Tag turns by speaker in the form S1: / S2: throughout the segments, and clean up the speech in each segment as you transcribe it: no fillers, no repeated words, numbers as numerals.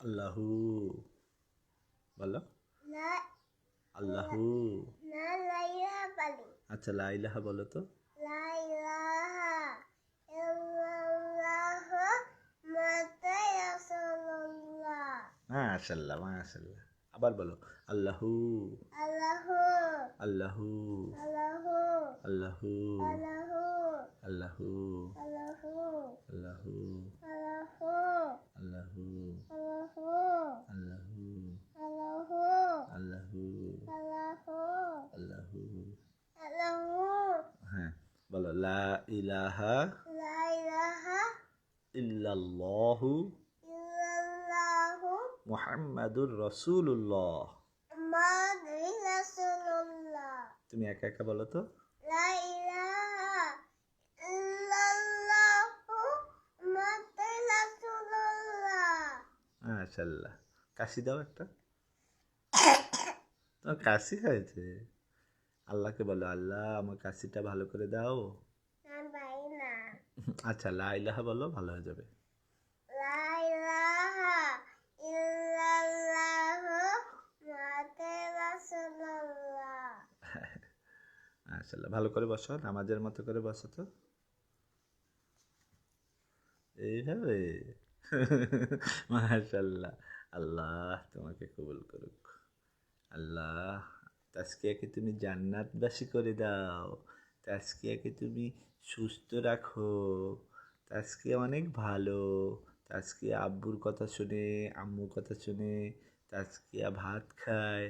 S1: আল্লাহু বলো।
S2: লা
S1: আল্লাহু।
S2: না লা ইলাহা বলি।
S1: আচ্ছা লা ইলাহা বলো তো।
S2: লা ইলাহা ইল্লাল্লাহু মুহাম্মাদুর রাসূলুল্লাহ।
S1: মাশাআল্লাহ মাশাআল্লাহ। আবার বলো আল্লাহু
S2: আল্লাহু
S1: আল্লাহু
S2: আল্লাহু
S1: আল্লাহু
S2: আল্লাহু
S1: আল্লাহু
S2: আল্লাহু
S1: আল্লাহু
S2: আল্লাহু
S1: আল্লাহু
S2: আল্লাহু
S1: আল্লাহু
S2: আল্লাহু
S1: আল্লাহু
S2: আল্লাহু
S1: আল্লাহু।
S2: আল্লাহু
S1: হ্যাঁ বলো লা ইলাহা
S2: লা ইলাহা
S1: ইল্লাল্লাহু
S2: ইল্লাল্লাহু
S1: মুহাম্মাদুর রাসূলুল্লাহ।
S2: মুহাম্মাদুর রাসূলুল্লাহ।
S1: তুমি একা একা বলো তো।
S2: লা ইলাহা ইল্লাল্লাহু মুহাম্মাদুর রাসূলুল্লাহ।
S1: মাশাআল্লাহ। কাশি দাও একটা। তোমার কাশি হয়েছে। আল্লাহকে বলো আল্লাহ আমার কাশিটা ভালো করে দাও।
S2: না ভাই না।
S1: আচ্ছা লা ইলাহা বলো ভালো হয়ে যাবে।
S2: লা ইলাহা ইল্লাল্লাহু মুহাম্মাদুর রাসূলুল্লাহ।
S1: মাশাআল্লাহ। ভালো করে বসো, নামাজের মতো করে বসো তো। এইভাবে। মাশাআল্লাহ। আল্লাহ তোমাকে কবুল করুক। আল্লাহ তাসকিয়াকে তুমি জান্নাতবাসী করে দাও। তাসকিয়াকে তুমি সুস্থ রাখো। তাসকিয়া অনেক ভালো। তাসকিয়া আব্বুর কথা শুনে, আম্মুর কথা শুনে তাসকিয়া ভাত খায়।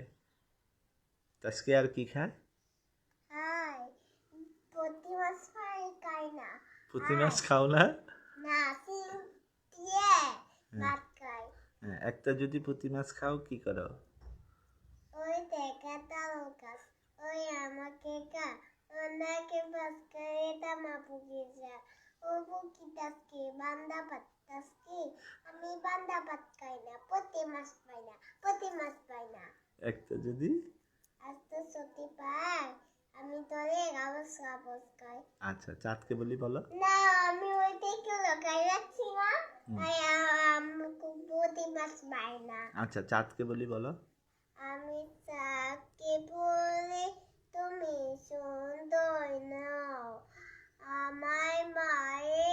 S1: তাসকিয়া আর কি খায়?
S2: হাই প্রতি মাস খাই না।
S1: পুঁটি মাছ খাও না?
S2: না সিম দিয়ে ভাত খাই।
S1: হ্যাঁ, একটা যদি পুঁটি মাছ খাও কি করো?
S2: ওই দেখাটা লোকাস ওই আমাকে কা ওনাকে বাস করে তামা পুকিজা ও পুকিটাসকে বান্দা পাত্তাসকে আমি বান্দা পাত খাই না প্রতি মাস পাই না প্রতি মাস পাই না।
S1: একটা যদি
S2: আজ তো ছুটি পাই আমি তোরে গাবস গাবস খাই।
S1: আচ্ছা চাঁদকে বলি বলো।
S2: না আমি ওইটাকে লুকাই রাখছি না তাই আমাকে প্রতি মাস পাই না।
S1: আচ্ছা চাঁদকে বলি বলো।
S2: আমি চাঁদকে বলি তুমি সুন্দর নাও আমায় মায়ে